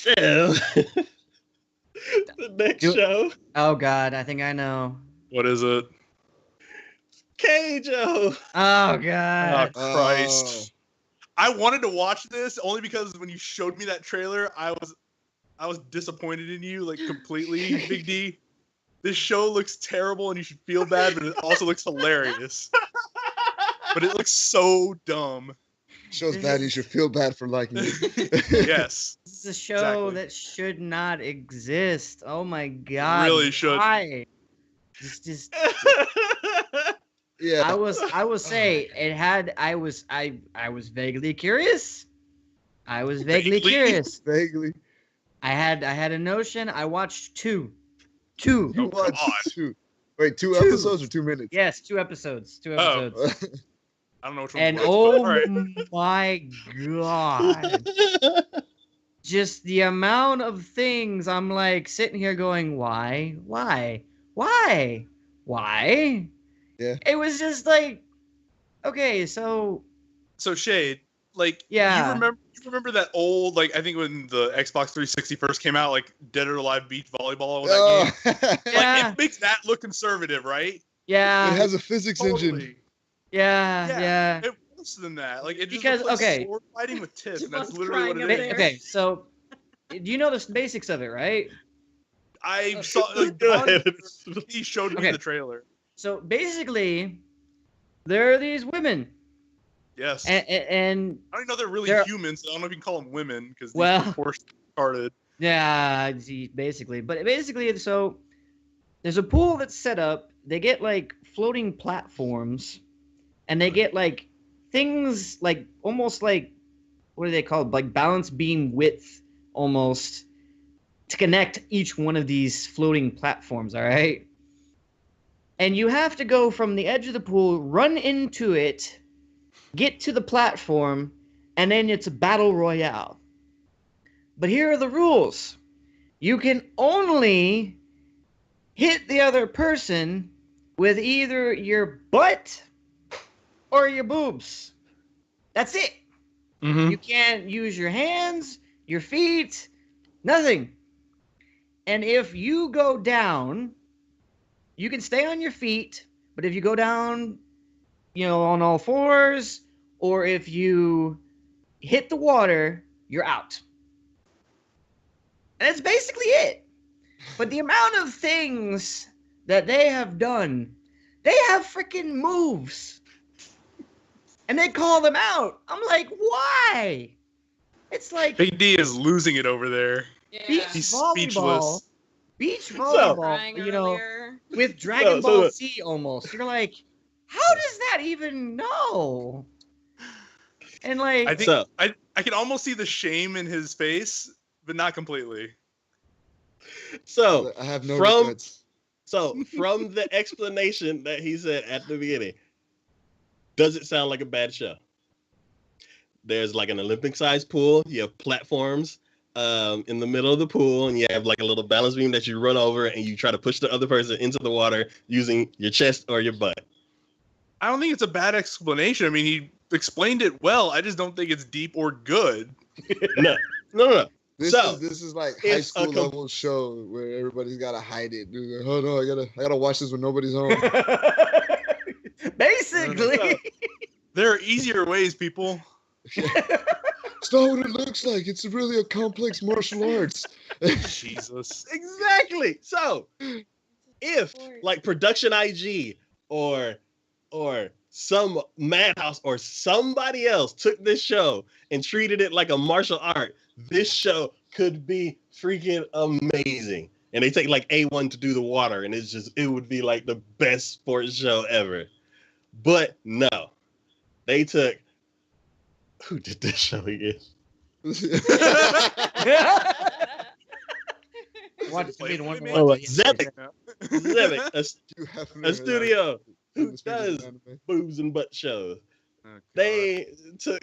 Yeah. The next show. Oh God, I think I know. What is it? KEIJO. Oh Oh God. Christ! I wanted to watch this only because when you showed me that trailer, I was disappointed in you, like completely, Big D. This show looks terrible and you should feel bad, but it also looks hilarious. But it looks so dumb. Show's bad. You should feel bad for liking it. Yes. This is a show Exactly. that should not exist. Oh my God. Really should. Why? It's just Yeah. I will say it had I was vaguely curious. I was vaguely Vaguely? curious. Vaguely. I had a notion. I watched two. You Oh, watched God. 2. Wait, 2 Two. episodes or 2 minutes? Yes, 2 episodes. 2 Oh. episodes. I don't know which one. And it was, oh but all right. my God. Just the amount of things I'm like sitting here going, why? Yeah. It was just like, okay, so So Shade, like, Yeah. you remember that old, like, I think when the Xbox 360 first came out, like Dead or Alive Beach Volleyball, that game. Like, Yeah. it makes that look conservative, right? yeah, It has a physics engine. Totally. yeah. It worse than that. Like, it just Because, looks like okay. sword fighting with tits, and that's Just literally what crying it up is. there. Okay, so do you know the basics of it, right? I saw, like, Go ahead. he showed me Okay. the trailer. So basically, there are these women, Yes. and I don't even know they're really they're- humans. So I don't know if you can call them women because these Well- proportions are retarded. yeah, basically, so there's a pool that's set up. They get like floating platforms, and they get like things like almost like what are they called? Like balance beam width almost to connect each one of these floating platforms. All right, and you have to go from the edge of the pool, run into it, get to the platform, and then it's a battle royale. But here are the rules. You can only hit the other person with either your butt or your boobs. That's it. Mm-hmm. You can't use your hands, your feet, nothing. And if you go down, you can stay on your feet, but if you go down, on all fours, or if you hit the water, you're out. And that's basically it. But the amount of things that they have done, they have freaking moves. And they call them out. I'm like, why? It's like Big D is losing it over there. beach Yeah. He's volleyball. speechless. Beach So- volleyball, Crying earlier. with Dragon So- Ball Z almost. You're like, how does that even know? And like, I think So- I can almost see the shame in his face, but not completely. So I have no from regrets. from the explanation that he said at the beginning, does it sound like a bad show? There's like an Olympic-sized pool. You have platforms in the middle of the pool, and you have like a little balance beam that you run over, and you try to push the other person into the water using your chest or your butt. I don't think it's a bad explanation. I mean, he explained it well. I just don't think it's deep or good. No. This So, is like high it's a school level show where everybody's gotta hide it. Dude. Like, oh no, I gotta watch this when nobody's home. basically, There are easier ways, people. It's not what it looks like. It's really a complex martial arts. Jesus. Exactly. So, if like Production IG or some madhouse or somebody else took this show and treated it like a martial art, this show could be freaking amazing. And they take like A1 to do the water, and it would be like the best sports show ever. But no, they took, who did this show again? watch the video one Oh, more. Zephyr. Zephyr, You have a studio who This video is does anime. boobs and butt shows. Oh, God. They took.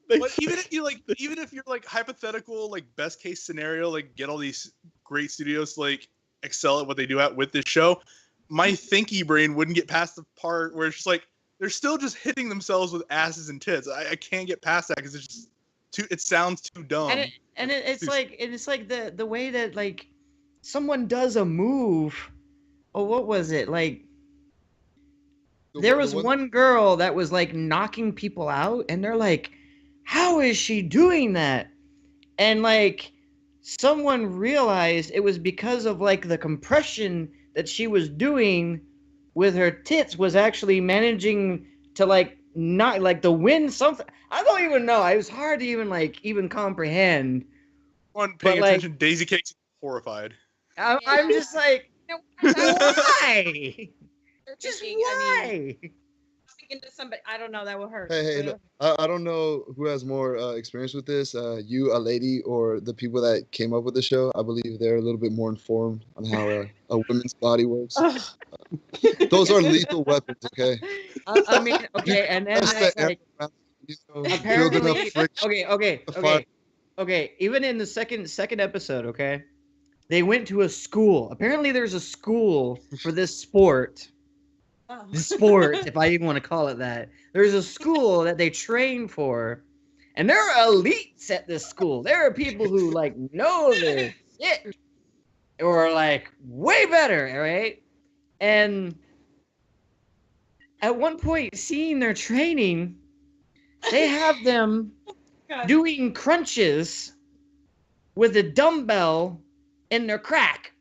But even if you're like hypothetical, like best case scenario, like get all these great studios to like excel at what they do at with this show, my thinky brain wouldn't get past the part where it's just like they're still just hitting themselves with asses and tits. I can't get past that because it's just It sounds too dumb. It's like the way that like someone does a move. Oh, what was it like? There was one girl that was like knocking people out, and they're like, "How is she doing that?" And like someone realized it was because of like the compression that she was doing with her tits was actually managing to like not like the win something. I don't even know. It was hard to even comprehend. On paying attention, Daisy Cake's horrified. I'm just like, why? Just why? I mean, speaking to somebody, I don't know. That would hurt. Hey, look, I don't know who has more experience with this. You, a lady, or the people that came up with the show. I believe they're a little bit more informed on how a woman's body works. Those are lethal weapons, okay? I mean, okay, and then like, apparently, okay. Even in the second episode, okay, they went to a school. Apparently, there's a school for this sport. Sport, if I even want to call it that. There's a school that they train for, and there are elites at this school. There are people who like know their shit, or like way better, all right? And at one point, seeing their training, they have them doing crunches with a dumbbell in their crack.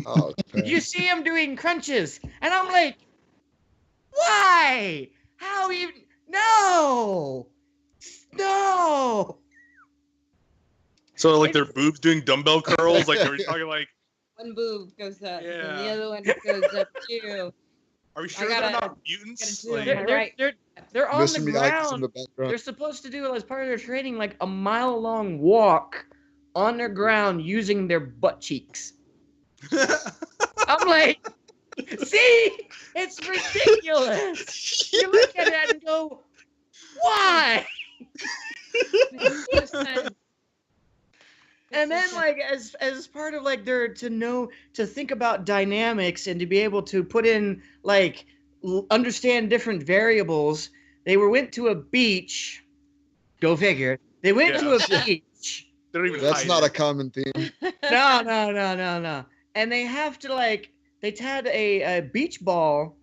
Oh, you see them doing crunches, and I'm like, why? How even? No. So like their boobs doing dumbbell curls, like are we talking like one boob goes up, Yeah. and the other one goes up too. Are we sure they're not mutants? gotta do Like, it. They're on Mr. the Miyagi's in ground. the background. They're supposed to do as part of their training like a mile-long walk on their ground using their butt cheeks. I'm like, see, it's ridiculous. You look at it and go, why? And then like as part of like their to think about dynamics and to be able to put in like understand different variables, went to a beach. Go figure. They went to a beach. they don't even That's hide not it. a common theme. No. And they have to like they had a beach ball,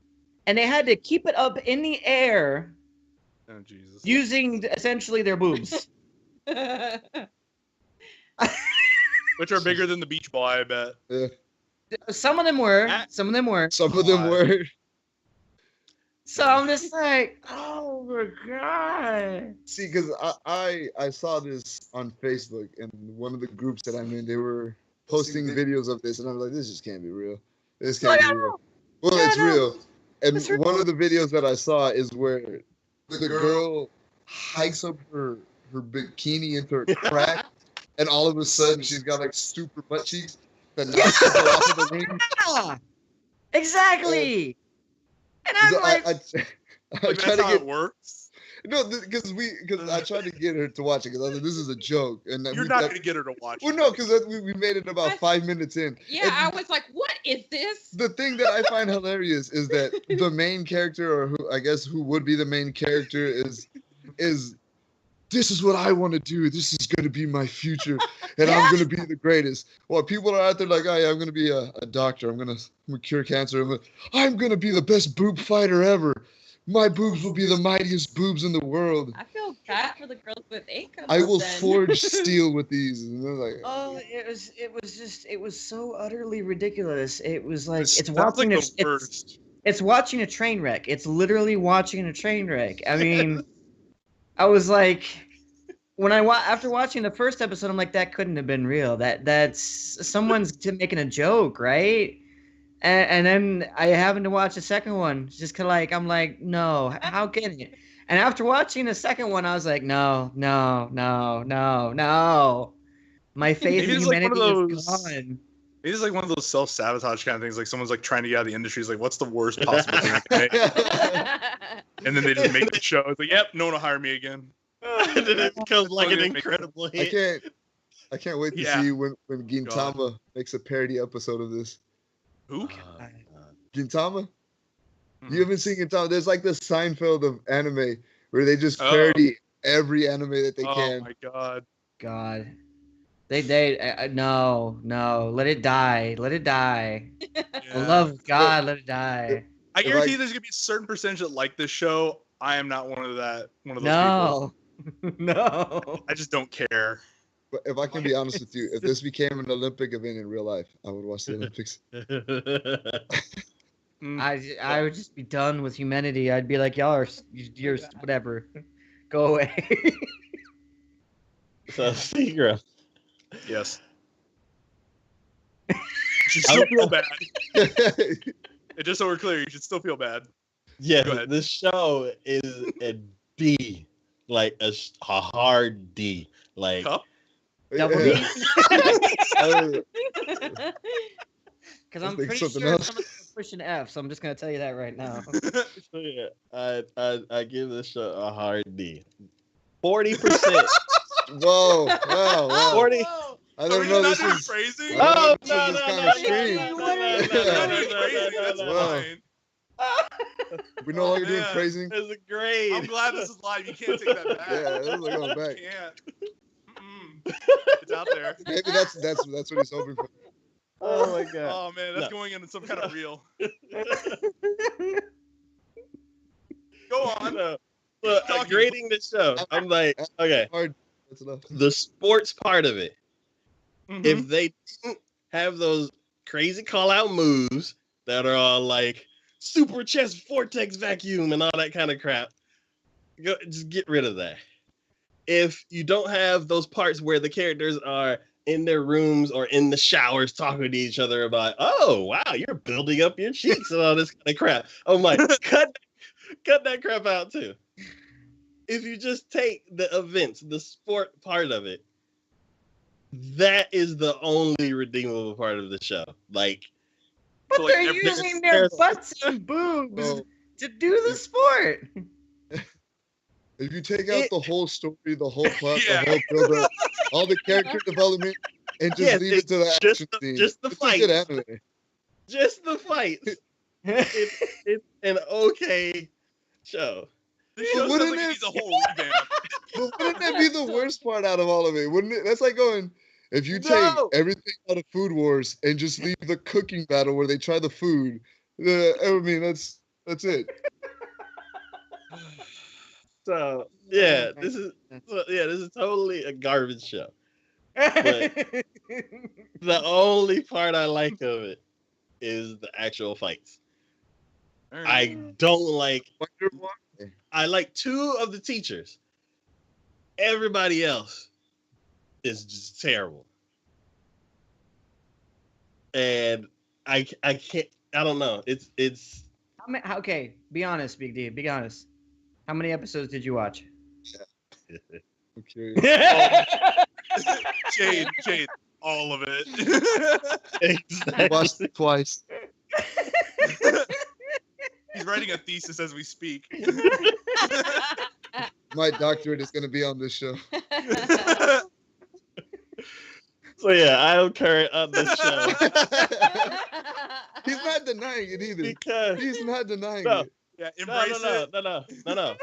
and they had to keep it up in the air Oh Jesus. using essentially their boobs. Which are bigger than the beach ball, I bet. Yeah. Some of them were. Some of them were. So I'm just like, oh my god. See, because I saw this on Facebook, and one of the groups that I'm in, they were posting videos of this, and I was like, this just can't be real. This can't be real. Well, it's real. And one of the videos that I saw is where the girl hikes up her bikini into her crack, and all of a sudden she's got like super butt cheeks that knocks her off of the ring. Yeah, exactly. And I'm like, Like, that's how it works. No, because I tried to get her to watch it because I was like, this is a joke, and You're not gonna get her to watch. Well, no, because we made it about 5 minutes in. Yeah, And I was like, what is this? the thing that I find hilarious is that the main character, or who would be the main character, is this is what I want to do. This is going to be my future, and I'm going to be the greatest. While people are out there like, oh yeah, I'm going to be a doctor. I'm going to cure cancer. I'm going to be the best boob fighter ever. My boobs will be the mightiest boobs in the world. I feel bad for the girls with incomes. I will then. forge steel with these. And they're like, oh, it was so utterly ridiculous. It was like It's watching like the worst. it's watching a train wreck. It's literally watching a train wreck. I mean, I was like, when after watching the first episode, I'm like, that couldn't have been real. That's someone's making a joke, right? And then I happened to watch the second one, just I'm like, no, how can it? And after watching the second one, I was like, no. My faith in humanity is gone. Maybe it's like one of those self-sabotage kind of things. Like someone's like trying to get out of the industry. It's like, what's the worst possible thing I can make? And then they just make the show. It's like, yep, no one will hire me again. And then it becomes like an incredible hit. I can't wait to see when Gintama makes a parody episode of this. Who? Gintama? You haven't seen Gintama? There's like the Seinfeld of anime where they just parody every anime that they Oh can. my god. God. No, let it die. Let it die. For the love of God, let it die. I If guarantee there's gonna be a certain percentage that like this show. I am not one of those people. No. No. I just don't care. But if I can be honest with you, if this became an Olympic event in real life, I would watch the Olympics. I would just be done with humanity. I'd be like, y'all are you're whatever. Go away. So, Seagram. Yes. You should still feel bad. And just so we're clear, you should still feel bad. Yes, Go ahead. this show is a D, like a hard D, like. Cup? Double D. Uh, Because I'm think pretty something sure else. someone's gonna push an F, so I'm just gonna tell you that right now. So yeah, I give this show a hard D. 40%. Whoa, wow. 40. Whoa. I Are didn't we know not this doing was. phrasing? Oh, This is kind of extreme. That's Wow. fine. We're no longer doing man. phrasing. It's a grade. I'm glad this is live. You can't take that back. Yeah, this is like going back. You can't. It's out there. Maybe that's what he's hoping for. Oh my god. Oh man, that's No. going into some kind of reel. Go on. So, look, Talking. grading this show, I'm like, okay, Hard. That's enough. the sports part of it. Mhm. If they didn't have those crazy call out moves that are all like super chest vortex vacuum and all that kind of crap, just get rid of that. If you don't have those parts where the characters are in their rooms or in the showers talking to each other about, oh wow, you're building up your cheeks and all this kind of crap, I'm like, cut that crap out too. If you just take the events, the sport part of it, that is the only redeemable part of the show. Like, But So, like, they're every- using their butts and boobs Well, to do the sport. if you take out the whole story, the whole plot, Yeah. the whole build-up, all the character development, and just Yeah, leave it to the just action the- scene, just the it's a good fights. anime. just the fights, it's an okay show. This show sounds wouldn't like it it- needs a whole revamp. But wouldn't that be the worst part out of all of it? Wouldn't it? That's like going, if you take No. everything out of Food Wars and just leave the cooking battle where they try the food. I mean, that's it. So yeah, Oh, this is goodness. this is totally a garbage show. The only part I like of it is the actual fights. I don't like. Wonder why. I like two of the teachers. Everybody else is just terrible. And I can't. I don't know. It's Okay, be honest, Big D. Be honest. How many episodes did you watch? I'm curious. Jade, all of it. I exactly. watched it twice. He's writing a thesis as we speak. My doctorate is going to be on this show. So yeah, I am current on this show He's not denying it either. because He's not denying No. it. Yeah, embrace it. no.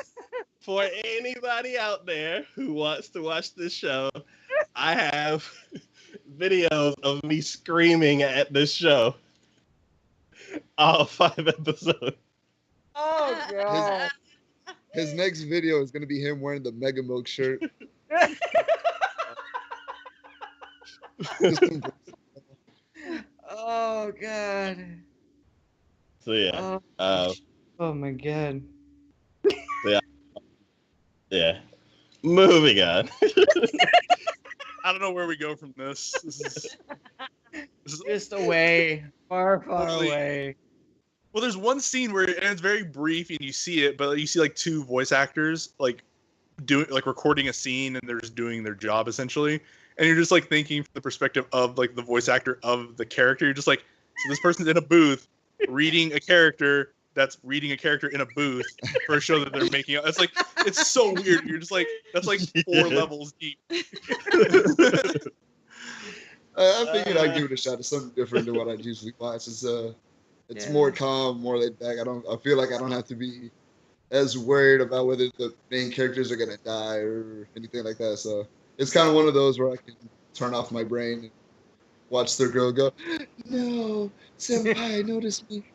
For anybody out there who wants to watch this show, I have videos of me screaming at this show. All 5 episodes. Oh god. His next video is going to be him wearing the Mega Milk shirt. Just embrace it. Oh god. So yeah, Oh my god. yeah. Moving on. I don't know where we go from this. This is Just away. Far Totally. away. well, there's one scene where and it's very brief and you see it, but you see like 2 voice actors like recording a scene and they're just doing their job essentially. And you're just like thinking from the perspective of like the voice actor of the character. You're just like, so this person's in a booth reading a character that's reading a character in a booth for a show that they're making. It's like, it's so weird. You're just like, that's like 4 levels deep. I figured I'd give it a shot. It's something different than what I usually watch. It's Yeah. more calm, more laid back. I feel like I don't have to be as worried about whether the main characters are gonna die or anything like that. So it's kind of one of those where I can turn off my brain and watch the girl go, "No, senpai, notice me."